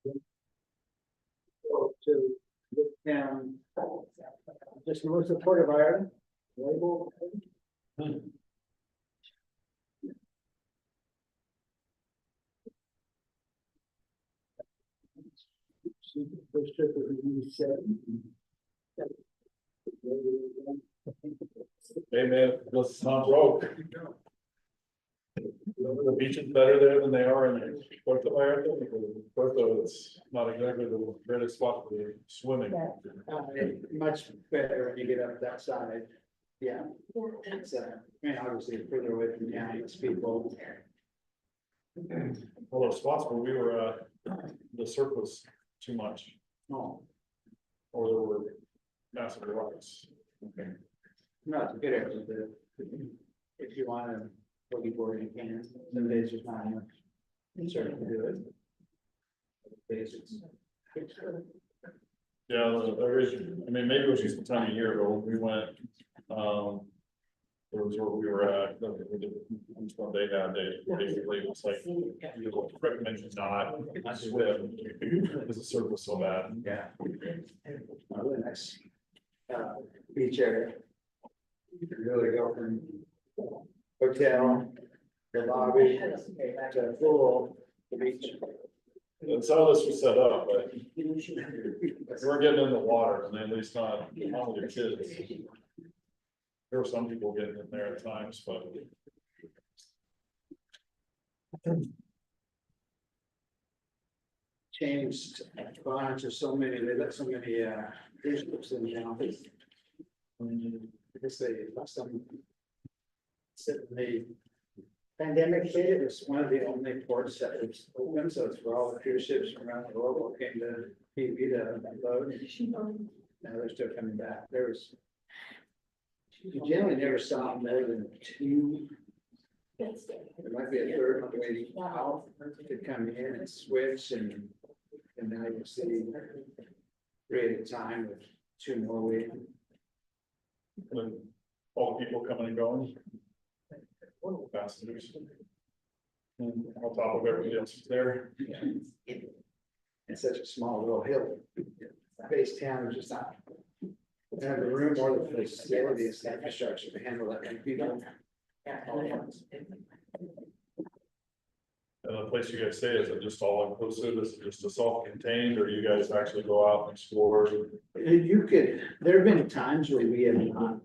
Go to this town, just the most supportive Ireland, label. First trip was in '87. Hey man, let's Tom Road. The beach is better there than they are in Puerto Vallarta. Puerto, it's not exactly the greatest spot for swimming. Much better when you get up that side. Yeah. It's, I mean, obviously further away from town, it's people. All those spots where we were, the surf was too much, Oh, or there were massive rocks. no, it's a good area, but if you want to boogie board, you can. Some days are fine. You certainly do it. Basics. Yeah, there is, I mean, maybe it was just the time of year, but when we went, there was where we were at, we did, each one they had, they basically, it was like, you would recommend you not swim, because the surf was so bad. Yeah. Really nice. Beach area. You can really go from hotel, the lobby, to the pool, the beach. And some of this was set up, but we're getting in the water, and at least not all the kids. There were some people getting in there at times, but. Changed a bunch of so many, they let so many cruise ships in now. Because they left some. The pandemic hit, it was one of the only ports that was open, so it's where all the cruise ships from around the world all came to PV to load. Now they're still coming back. There was. You generally never saw more than two. There might be a third one waiting out to come in and switch and now you see three at a time with two more waiting. And all the people coming and going. Passengers. And on top of everybody else is there. It's such a small little hill. Base town is just not. They have the room or the facilities, the infrastructure to handle that many people. And the place you guys stay, is it just all inclusive, is it just a self-contained, or you guys actually go out and explore? You could, there have been times where we have not.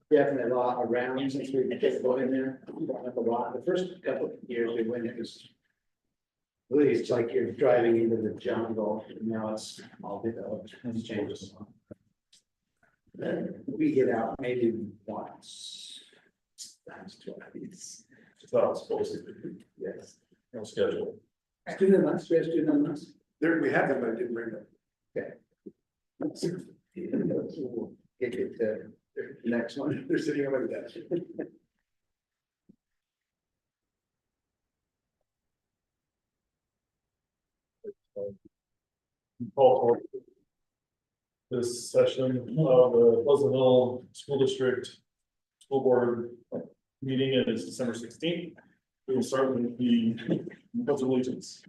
Definitely a lot around since we've been going there, a lot. The first couple of years we went, it was. Really, it's like you're driving into the jungle, now it's all developed, it's changed. We get out maybe once. Times twice. It's not supposed to be, Yes. no schedule. Student lunch, we have student lunch. There, we had them, but I didn't bring them. We'll get it to the next one. They're sitting on my desk. Call for this session of the Pleasant Hill School District School Board meeting. It is December 16th. We will start with the pledge of allegiance.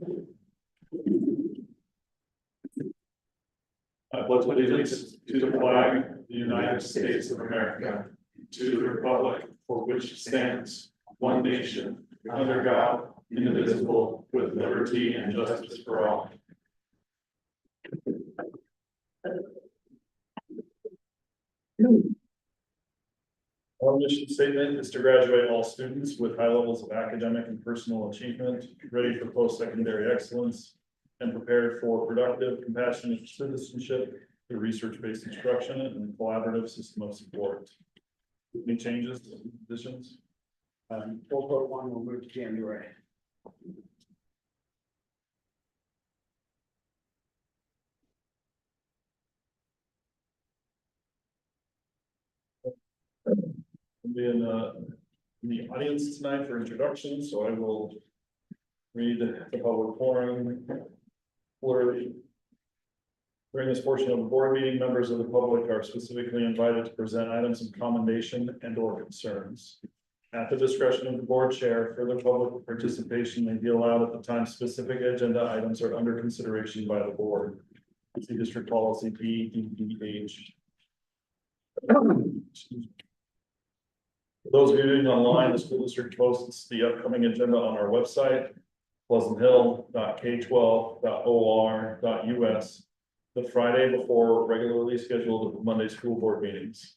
I pledge allegiance to the flag of the United States of America, to the republic for which it stands, one nation, under God, indivisible, with liberty and justice for all. Our mission statement is to graduate all students with high levels of academic and personal achievement, ready for post-secondary excellence, and prepared for productive, compassionate citizenship through research-based instruction and collaborative system of support. Any changes, additions? 4.1 will move to January. I'll be in the audience tonight for introductions, so I will read the public forum. During this portion of the board meeting, members of the public are specifically invited to present items of commendation and or concerns. At the discretion of the board chair, further public participation may be allowed at the time specific agenda items are under consideration by the board. See district policy BDDH. For those viewing online, the school district posts the upcoming agenda on our website, pleasanthill.k12.or.us, the Friday before regularly scheduled Monday school board meetings.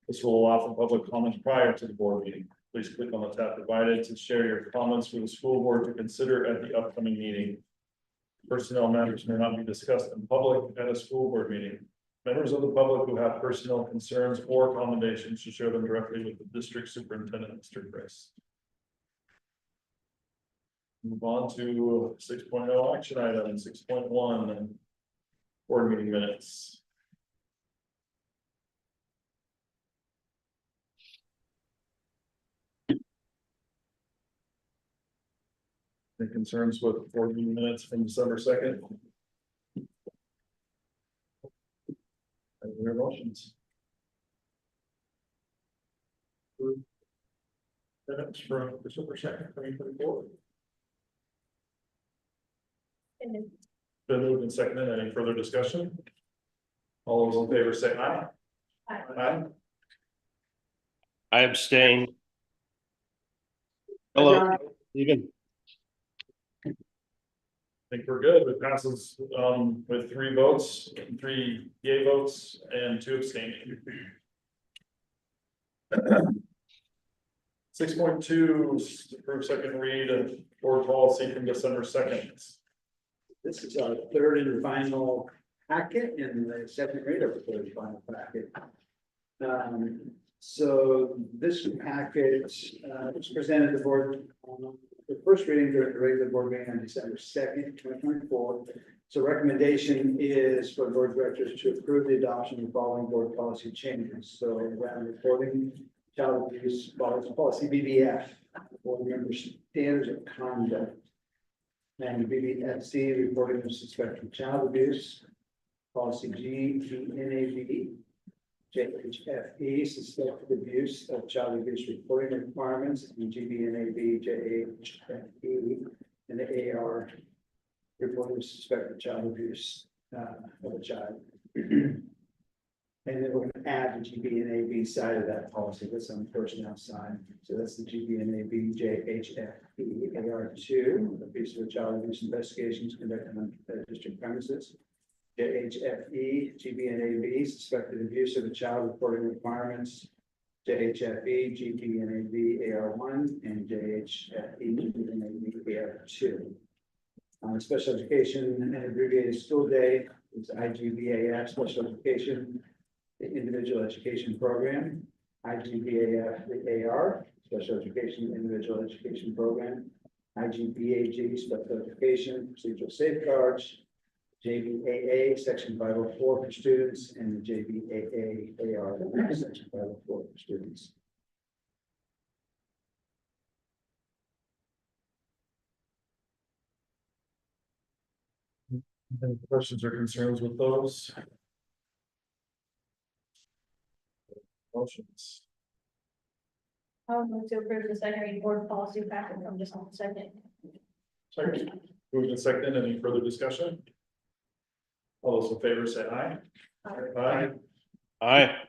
This will allow for public comments prior to the board meeting. Please click on the tab provided to share your comments with the school board to consider at the upcoming meeting. Personnel matters may not be discussed in public at a school board meeting. Members of the public who have personnel concerns or accommodations should share them directly with the district superintendent, Mr. Chris. Move on to 6.0 action item, 6.1 board meeting minutes. Any concerns with board meeting minutes from December 2nd? Any motions? Minutes from December 2nd, 2024. Been moved and seconded. Any further discussion? All those in favor say aye. Aye. Aye. I abstain. Hello, Stephen. I think we're good. It passes with 3 votes, 3 yay votes, and 2 abstaining. 6.2, approve second read of board policy from December 2nd. This is our third and final packet in the second read of the third and final packet. So this packet was presented to the board the first reading during the regular board meeting on December 2nd, 2024. So recommendation is for board directors to approve the adoption of the following board policy changes. So around reporting child abuse policy BBF, board member standards of conduct. And BBFC, reporting of suspected child abuse, policy GBNAB, JHFE, suspected abuse of child abuse reporting requirements, and GBNAB, JHFE, and the AR, reporting of suspected child abuse of a child. And then we're going to add the GBNAB side of that policy. That's on the personnel side. So that's the GBNAB JHFE AR2, abuse of child abuse investigations conducted on district premises. JHFE GBNAB, suspected abuse of a child reporting requirements. JHFE GBNAB AR1 and JHFE GBNAB AR2. Special education and abbreviated school day is IGBAF, special education. The individual education program, IGBAF, the AR, special education, individual education program, IGBAG, special education, procedural safeguards, JBAA, section 504 for students, and the JBAA AR, section 504 for students. Any questions or concerns with those? Motions. I'll move to approve the second reading board policy packet from December 2nd. Second. Moved and seconded. Any further discussion? All those in favor say aye. Aye. Aye.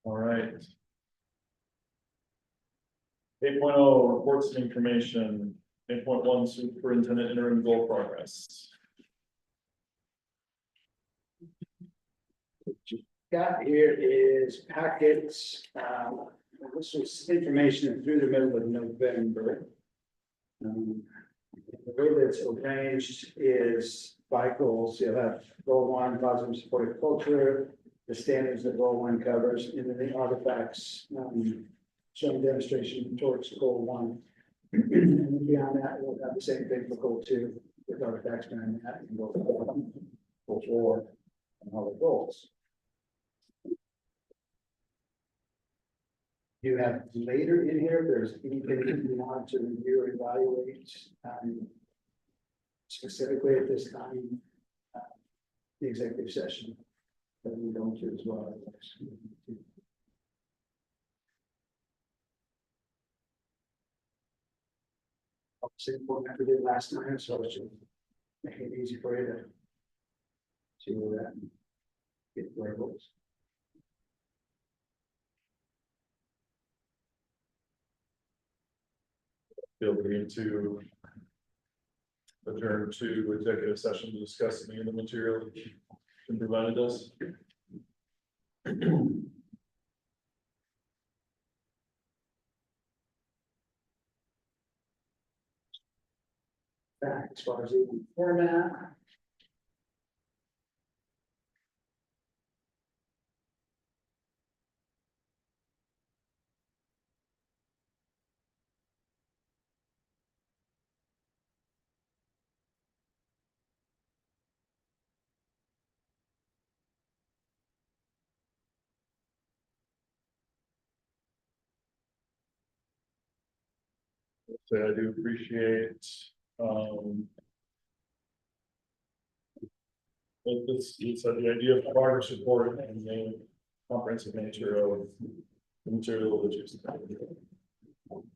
All right. 8.0 reports and information. 8.1 superintendent interim goal progress. Got here is packets. This was information through the middle of November. The way that's arranged is by goals. You'll have goal 1, positive supportive culture, the standards that goal 1 covers, and then the artifacts showing demonstration towards goal 1. And then beyond that, we'll have the same thing for goal 2 with artifacts behind that, and goal 4, and all the goals. You have later in here, if there's anything that you want to review or evaluate, specifically at this time, the executive session. that we go to as well. Obviously, format we did last time, so it should make it easy for you to see where that and get where it goes. Feel free to adjourn to executive session to discuss any of the material that you provided us. Back as far as the format. So I do appreciate, it's the idea of progress report and the comprehensive nature of the material that you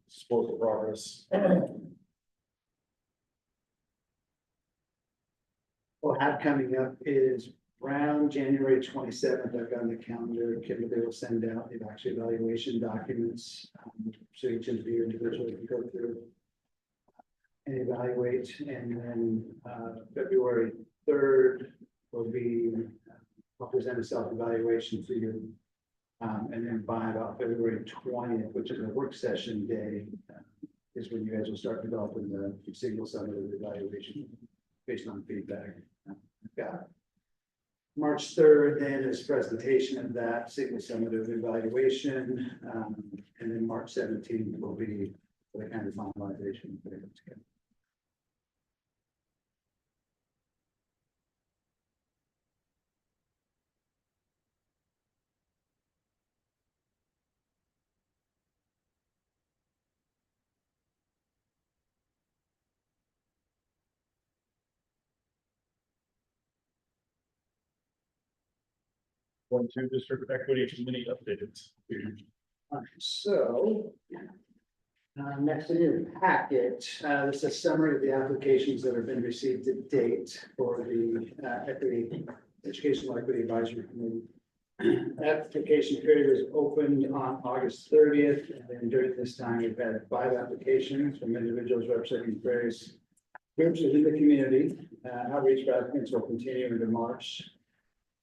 support the progress. What I have coming up is around January 27th, I've got on the calendar, Kimberly will send out the actual evaluation documents. So each of you individually can go through and evaluate, and then February 3rd will be, I'll present a self-evaluation to you. And then by about February 20th, which is a work session day, is when you guys will start developing the single summary of the evaluation based on feedback. Got March 3rd, then is presentation of that single summative evaluation. And then March 17th will be the kind of finalization. One, two, district equity committee updates. All right, so next in your packet, this is a summary of the applications that have been received to date for the Educational Equity Advisory Committee. Application period was opened on August 30th, and then during this time, we've had 5 applications from individuals representing various groups within the community. Outreach for applicants will continue into March.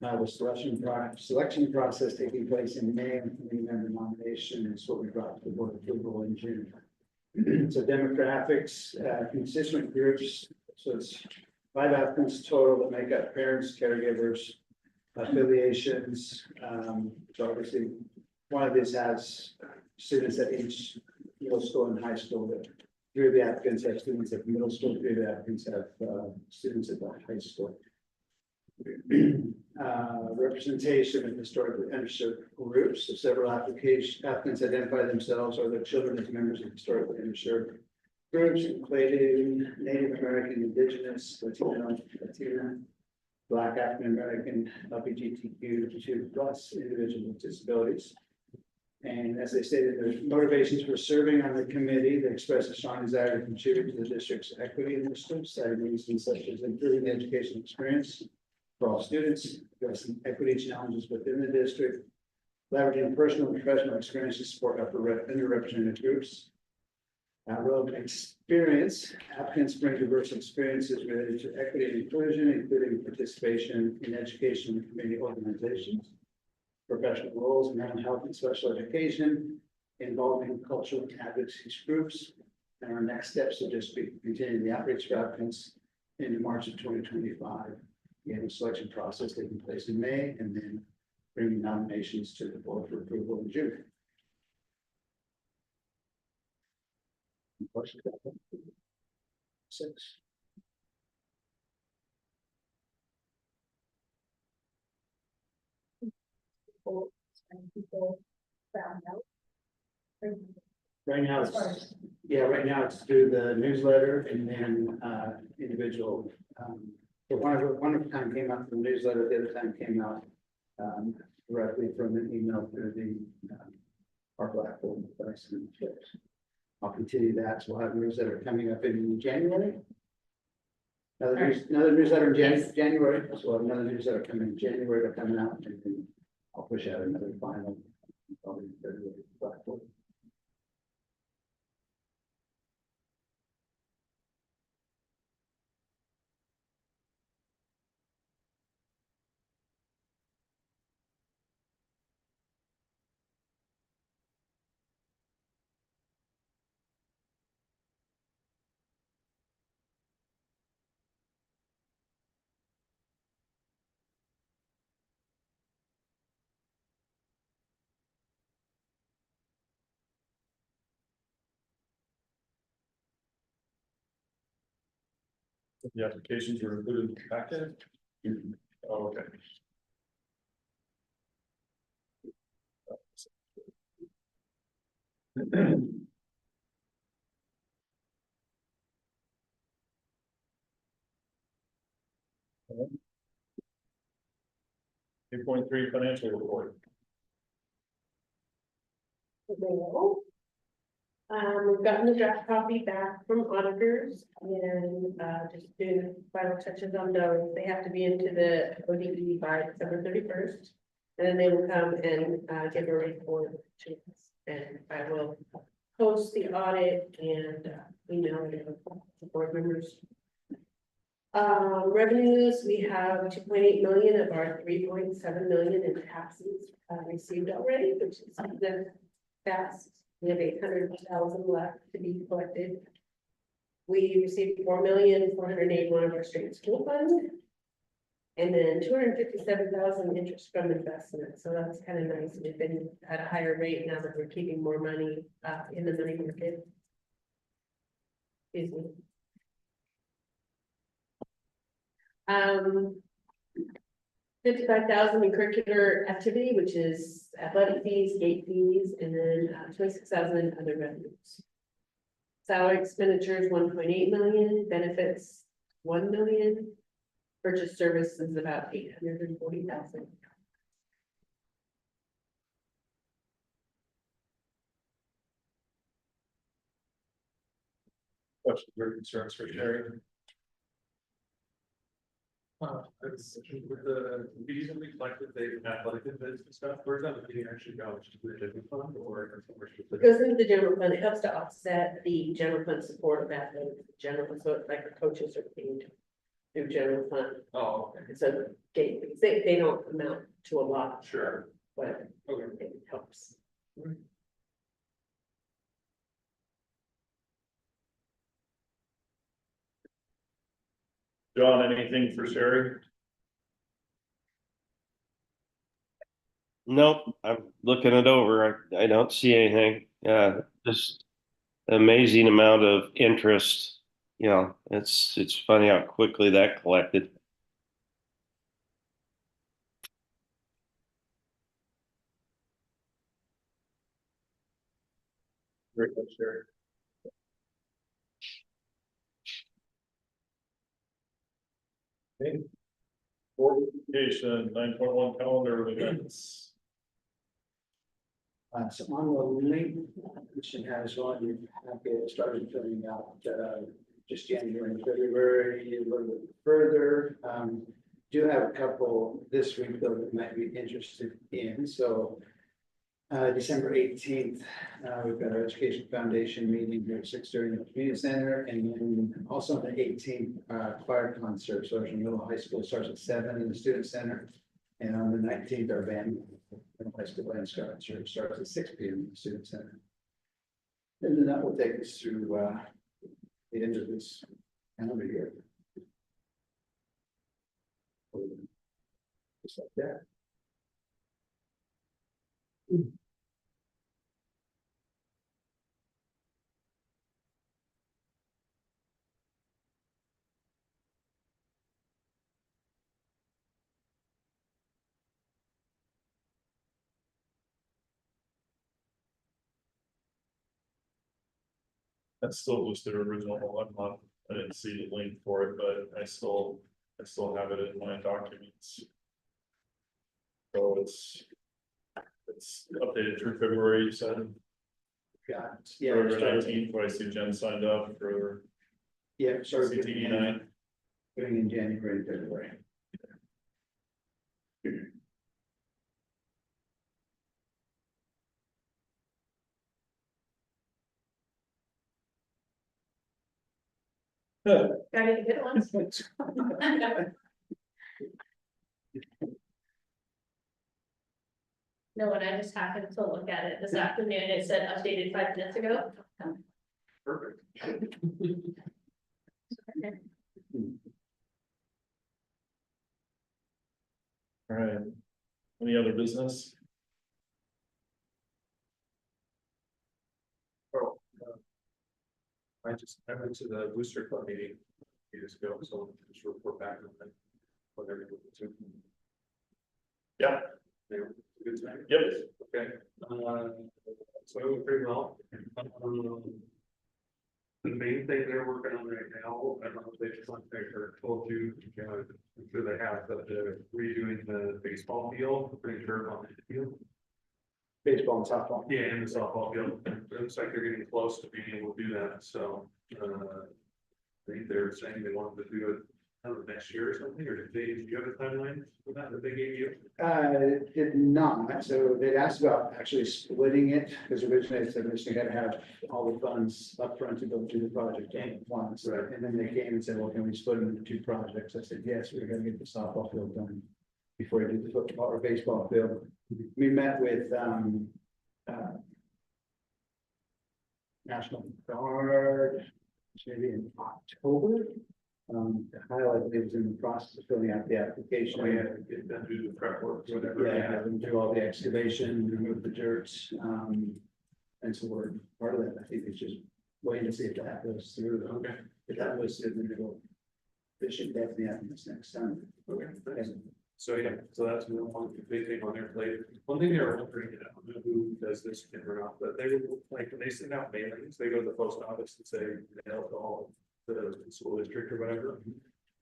The selection process taking place in May, and committee member nomination is what we brought to the board approval in June. So demographics, constituent groups, so it's 5 applicants total that make up parents, caregivers, affiliations. So obviously, one of these has students at each middle school and high school. 3 of the applicants have students at middle school, 3 of the applicants have students at the high school. Representation of historically underserved groups. So several applicants identify themselves or their children as members of historically underserved groups, including Native American, Indigenous, Latino, Latina, Black, African American, LGBTQ2+ individuals with disabilities. And as they stated, their motivations for serving on the committee, they express a strong desire to contribute to the district's equity initiatives, citing reasons such as improving the educational experience for all students, addressing equity challenges within the district, leveraging personal and professional experience to support underrepresented groups. Relevant experience, applicants bring diverse experiences related to equity and inclusion, including participation in education and community organizations, professional roles in mental health and special education, involving cultural advocacy groups. And our next steps will just be continuing the outreach for applicants in March of 2025. We have a selection process taking place in May, and then bringing nominations to the board for approval in June. Questions? 6. People found out. Right now, As far it's, as- yeah, right now it's through the newsletter and then individual. So one of the time came out from the newsletter, the other time came out directly from an email through the, our platform. I'll continue that, so we'll have news that are coming up in January. Another newsletter in January, so we'll have another newsletter coming in January, they're coming out, and then I'll push out another final. Probably February platform. The applications were included in the packet. Oh, okay. 8.3 financial report. Available. We've gotten the draft copy back from auditors and, just doing final touches on those. They have to be into the ODE by December 31st. And then they will come and, give a report to us, and I will post the audit and, email it to the board members. Revenues, we have 2.8 million of our 3.7 million in taxes, received already, which is the fast. We have 800,000 left to be collected. We received 4,481,000 of our straight school fund. And then 257,000 interest from investment, so that's kind of nice. We've been at a higher rate now that we're keeping more money in the money market. Excuse me. 55,000 in curricular activity, which is athletic fees, gate fees, and then 26,000 in other revenues. Salary expenditures 1.8 million, benefits 1 million, purchase services about 840,000. Questions or concerns for Sherry? It's with the fees that we collected, they athletic events and stuff, where's that money actually go? To the general fund or? It goes into the general fund. It helps to offset the general fund support of athletic general fund, so it's like the coaches are paid through general fund. Oh, okay, So gate fees, they don't amount to a lot, sure, but okay. it helps. John, anything for Sherry? Nope, I'm looking it over. I don't see anything. Just amazing amount of interest. You know, it's funny how quickly that collected. Great, Sherry. Okay. Board communication, 9.1 calendar of events. So on the link, which has one, you have to started filling out, just January and February, a little bit further. Do have a couple this week though that might be interested in, so. December 18th, we've got our Education Foundation meeting here at 6:30 in the community center, and then also on the 18th, choir concert. So our middle high school starts at 7 in the student center, and on the 19th, our band, middle high school band concert starts at 6 p.m. in the student center. And then that will take us through the end of this calendar year. Just like that. That's still listed original one. I didn't see the link for it, but I still have it in my documents. So it's updated through February, you said, Yeah, February started- 19th, I see Jen signed up for yeah, started CTE getting 9. Putting in January, February. Got any good ones? No, and I just happened to look at it this afternoon. It said updated 5 minutes ago. Perfect. All right. Any other business? Oh, I went to the booster club meeting years ago, so just report back on that. Whatever. Yeah. They were a good time. Yep. Okay, so it went pretty well. The main thing they're working on right now, I don't know if they've contacted or told you, I'm sure they have, but they're redoing the baseball field, pretty sure on the field. Baseball and softball. Yeah, and the softball field, it looks like they're getting close to being able to do that, so, I think they're saying they wanted to do it, I don't know, next year or something, or did you have a timeline for that they gave you? Did not, so they'd asked about actually splitting it, because originally they said we just gotta have all the funds upfront to go through the project at once. Right. And then they came and said, well, can we split them into 2 projects? I said, yes, we're gonna get the softball field done before we do the football or baseball field. We met with, National Guard, maybe in October. The highlight, it was in the process of filling out the application. Oh, yeah, get them to do the prep work, whatever. Yeah, have them do all the excavation, remove the dirt, and so we're part of that, I think it's just waiting to see if that goes through. Okay. If that goes through, then it'll, it should definitely happen this next summer. Okay, nice. So yeah, so that's one big thing on their plate. One thing they're wondering, I don't know who does this or not, but they would, like, when they send out mailings, they go to the post office and say, mail to all the school district or whatever.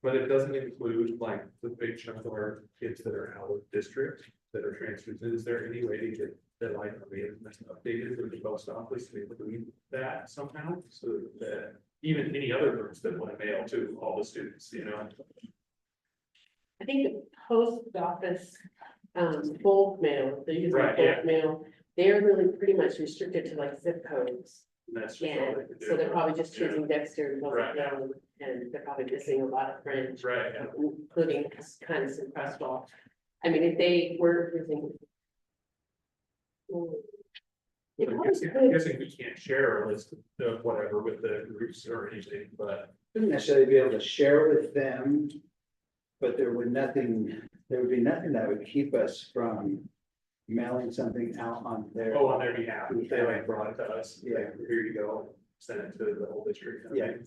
But it doesn't include like the big chunk of our kids that are out of district that are transferred. Is there any way to get that like updated for the post office to include that somehow? So that even any other groups that want to mail to all the students, you know? I think the post office, bulk mail, they're using Right, yeah. bulk mail, they're really pretty much restricted to like zip codes. That's just all And they can do. so they're probably just Yeah. choosing Dexter and Right. Buzzard, and they're probably missing a lot of French, Right, yeah. including kind of some Crestwall. I mean, if they were using. It I'm probably guessing, could. we can't share a list of whatever with the groups or anything, but Wouldn't necessarily be able to share with them. But there would be nothing that would keep us from mailing something out on their. on their behalf, if they like brought it to us, Yeah. like, here you go, send it to the whole district. Yeah.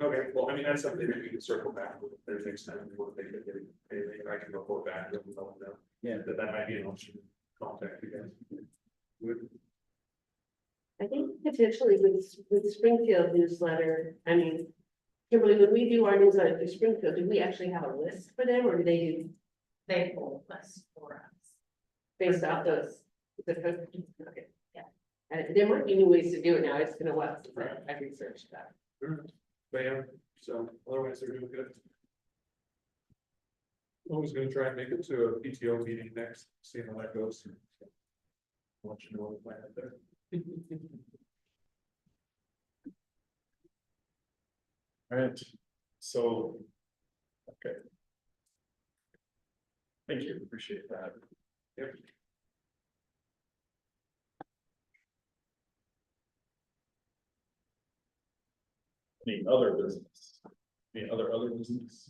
Okay, well, I mean, that's something that we can circle back with, if there's next time we want to think of anything, I can report back and let them know. Yeah. That might be an option, contact you guys. Good. I think potentially with Springfield newsletter, I mean. Kimberly, when we do our newsletter through Springfield, do we actually have a list for them, or do they do They pull us for us. based off those? Okay. Yeah. There might be new ways to do it now, it's been a while since I researched that. But yeah, so otherwise they're doing good. I was gonna try and make it to a PTO meeting next, see how that goes. Want you to know what I had there. All right, so. Okay. Thank you, appreciate that. Yep. Any other business? Any other business?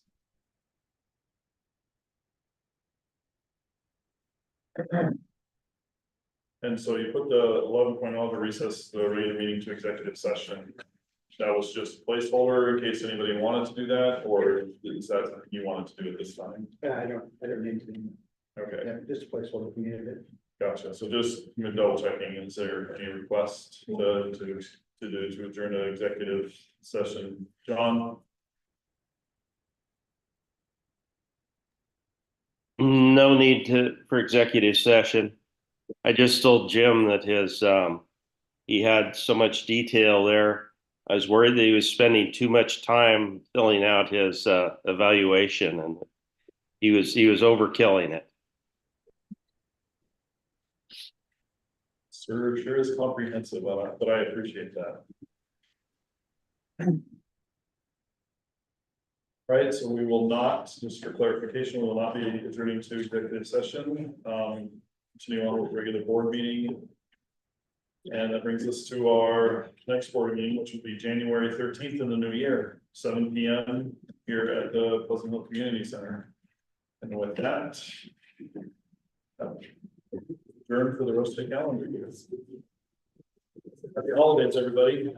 And so you put the 11.0 to recess the regular meeting to executive session. That was just placeholder in case anybody wanted to do that, or is that something you wanted to do at this time? I don't need to. Okay, Yeah, just a placeholder if we needed it. gotcha. So just double checking, is there any request to adjourn to executive session? John? no need for executive session. I just told Jim that he had so much detail there. I was worried that he was spending too much time filling out his, evaluation, and he was overkilling it. Sure is comprehensive, but I appreciate that. Right, so we will not, just for clarification, we will not be adjourning to executive session, continuing on with regular board meeting. And that brings us to our next board meeting, which will be January 13th in the new year, 7 p.m. here at the Pleasant Hill Community Center. And with that, adjourn for the rest of the calendar year. Happy holidays, everybody.